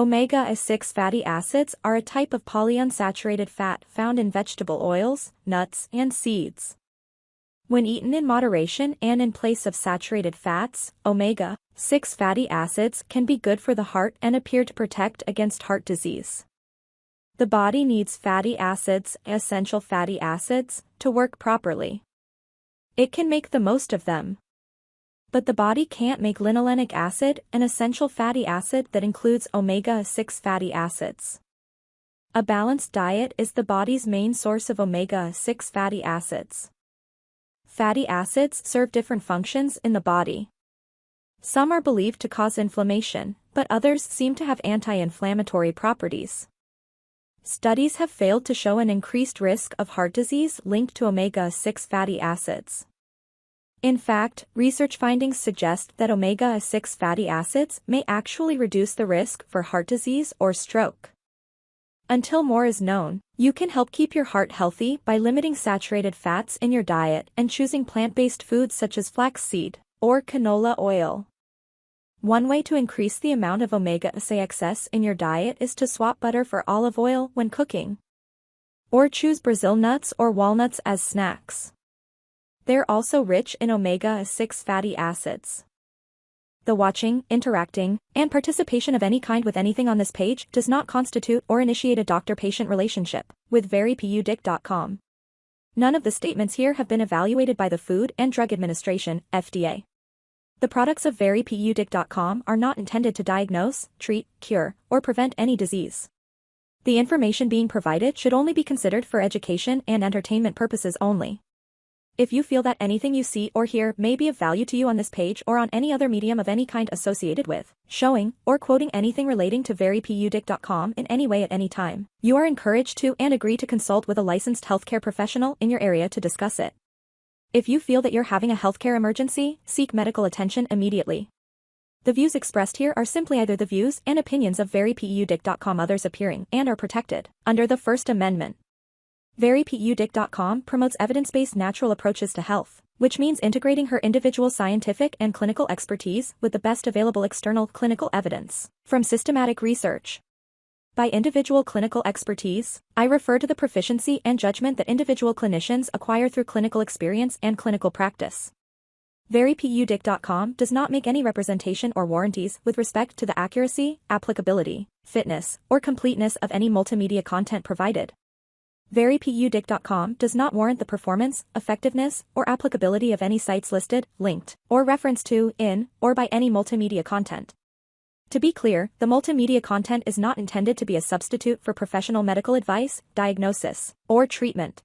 Omega-6 fatty acids are a type of polyunsaturated fat found in vegetable oils, nuts, and seeds. When eaten in moderation and in place of saturated fats, omega-6 fatty acids can be good for the heart and appear to protect against heart disease. The body needs fatty acids, essential fatty acids, to work properly. It can make the most of them. But the body can't make linolenic acid, an essential fatty acid that includes omega-6 fatty acids. A balanced diet is the body's main source of omega-6 fatty acids. Fatty acids serve different functions in the body. Some are believed to cause inflammation, but others seem to have anti-inflammatory properties. Studies have failed to show an increased risk of heart disease linked to omega-6 fatty acids. In fact, research findings suggest that omega-6 fatty acids may actually reduce the risk for heart disease or stroke. Until more is known, you can help keep your heart healthy by limiting saturated fats in your diet and choosing plant-based foods such as flaxseed or canola oil. One way to increase the amount of omega-6 in your diet is to swap butter for olive oil when cooking. Or choose Brazil nuts or walnuts as snacks. They're also rich in omega-6 fatty acids. The watching, interacting, and participation of any kind with anything on this page does not constitute or initiate a doctor-patient relationship with verypudic.com. None of the statements here have been evaluated by the Food and Drug Administration, FDA. The products of verypudic.com are not intended to diagnose, treat, cure, or prevent any disease. The information being provided should only be considered for education and entertainment purposes only. If you feel that anything you see or hear may be of value to you on this page or on any other medium of any kind associated with, showing, or quoting anything relating to verypudic.com in any way at any time, you are encouraged to and agree to consult with a licensed healthcare professional in your area to discuss it. If you feel that you're having a healthcare emergency, seek medical attention immediately. The views expressed here are simply either the views and opinions of verypudic.com, others appearing and are protected under the First Amendment. Verypudic.com promotes evidence-based natural approaches to health, which means integrating her individual scientific and clinical expertise with the best available external clinical evidence from systematic research. By individual clinical expertise, I refer to the proficiency and judgment that individual clinicians acquire through clinical experience and clinical practice. Verypudic.com does not make any representation or warranties with respect to the accuracy, applicability, fitness, or completeness of any multimedia content provided. Verypudic.com does not warrant the performance, effectiveness, or applicability of any sites listed, linked, or referenced to, in, or by any multimedia content. To be clear, the multimedia content is not intended to be a substitute for professional medical advice, diagnosis, or treatment.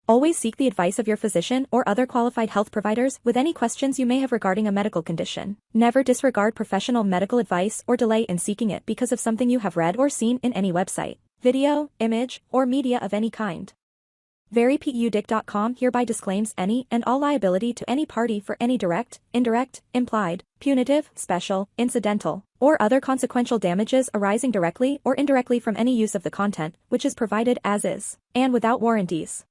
Always seek the advice of your physician or other qualified health providers with any questions you may have regarding a medical condition. Never disregard professional medical advice or delay in seeking it because of something you have read or seen in any website, video, image, or media of any kind. Verypudic.com hereby disclaims any and all liability to any party for any direct, indirect, implied, punitive, special, incidental, or other consequential damages arising directly or indirectly from any use of the content, which is provided as is, and without warranties.